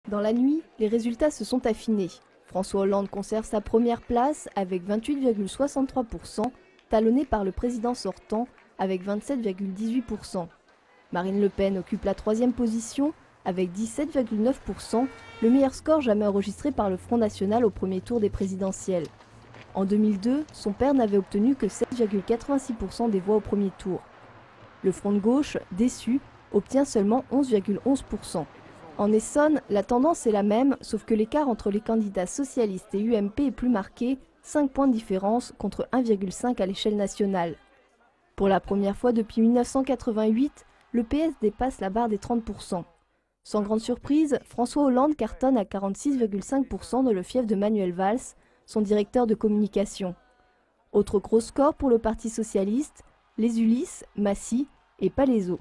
Dans la nuit, les résultats se sont affinés. François Hollande conserve sa première place avec 28,63%, talonné par le président sortant avec 27,18%. Marine Le Pen occupe la troisième position avec 17,9%, le meilleur score jamais enregistré par le Front National au premier tour des présidentielles. En 2002, son père n'avait obtenu que 7,86% des voix au premier tour. Le Front de gauche, déçu, obtient seulement 11,11%. En Essonne, la tendance est la même, sauf que l'écart entre les candidats socialistes et UMP est plus marqué, 5 points de différence contre 1,5 à l'échelle nationale. Pour la première fois depuis 1988, le PS dépasse la barre des 30%. Sans grande surprise, François Hollande cartonne à 46,5% dans le fief de Manuel Valls, son directeur de communication. Autre gros score pour le Parti socialiste, les Ulis, Massy et Palaiseau.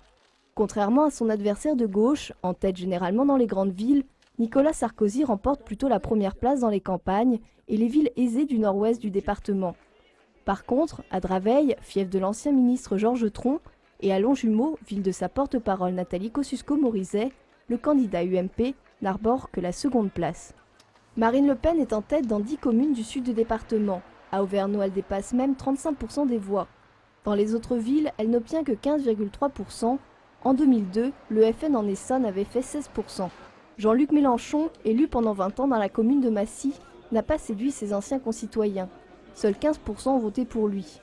Contrairement à son adversaire de gauche, en tête généralement dans les grandes villes, Nicolas Sarkozy remporte plutôt la première place dans les campagnes et les villes aisées du nord-ouest du département. Par contre, à Draveil, fief de l'ancien ministre Georges Tron, et à Longjumeau, ville de sa porte-parole Nathalie Kosciusko-Morizet, le candidat UMP n'arbore que la seconde place. Marine Le Pen est en tête dans 10 communes du sud du département. À Auvergne, elle dépasse même 35% des voix. Dans les autres villes, elle n'obtient que 15,3%. En 2002, le FN en Essonne avait fait 16%. Jean-Luc Mélenchon, élu pendant 20 ans dans la commune de Massy, n'a pas séduit ses anciens concitoyens. Seuls 15% ont voté pour lui.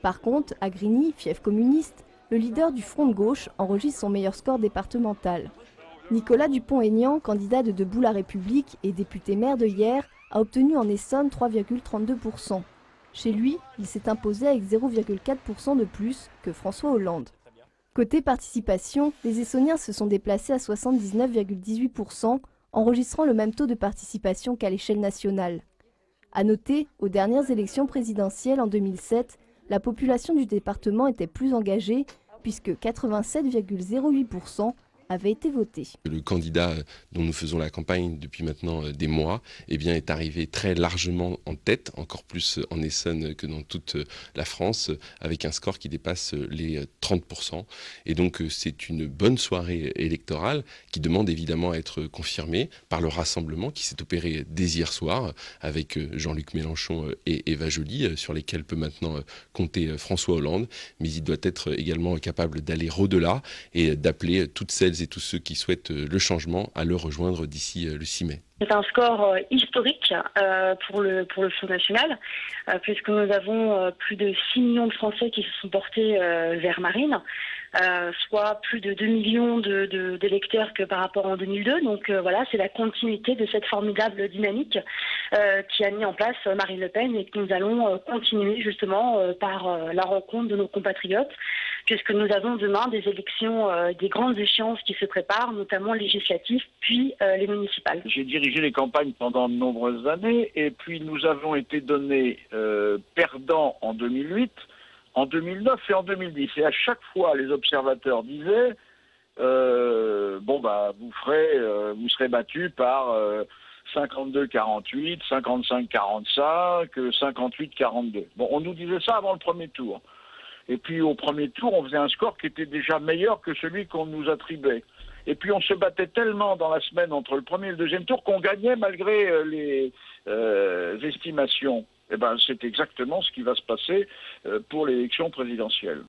Par contre, à Grigny, fief communiste, le leader du Front de gauche enregistre son meilleur score départemental. Nicolas Dupont-Aignan, candidat de Debout la République et député maire de Hyères, a obtenu en Essonne 3,32%. Chez lui, il s'est imposé avec 0,4% de plus que François Hollande. Côté participation, les Essonniens se sont déplacés à 79,18%, enregistrant le même taux de participation qu'à l'échelle nationale. À noter, aux dernières élections présidentielles en 2007, la population du département était plus engagée puisque 87,08% avait été voté. Le candidat dont nous faisons la campagne depuis maintenant des mois est arrivé très largement en tête, encore plus en Essonne que dans toute la France, avec un score qui dépasse les 30%. Et donc c'est une bonne soirée électorale qui demande évidemment à être confirmée par le rassemblement qui s'est opéré dès hier soir avec Jean-Luc Mélenchon et Eva Joly, sur lesquels peut maintenant compter François Hollande. Mais il doit être également capable d'aller au-delà et d'appeler toutes celles et tous ceux qui souhaitent le changement à le rejoindre d'ici le 6 mai. C'est un score historique pour le Front National, puisque nous avons plus de 6 millions de Français qui se sont portés vers Marine, soit plus de 2 millions d'électeurs que par rapport en 2002. Donc voilà, c'est la continuité de cette formidable dynamique qui a mis en place Marine Le Pen et que nous allons continuer justement par la rencontre de nos compatriotes, puisque nous avons demain des élections, des grandes échéances qui se préparent, notamment législatives, puis les municipales. J'ai dirigé les campagnes pendant de nombreuses années et puis nous avons été donnés perdants en 2008, en 2009 et en 2010. Et à chaque fois, les observateurs disaient vous serez battus par 52-48, 55-45, 58-42. Bon, on nous disait ça avant le premier tour. Et puis au premier tour, on faisait un score qui était déjà meilleur que celui qu'on nous attribuait. Et puis on se battait tellement dans la semaine entre le premier et le deuxième tour qu'on gagnait malgré les estimations. Eh ben, c'est exactement ce qui va se passer pour l'élection présidentielle.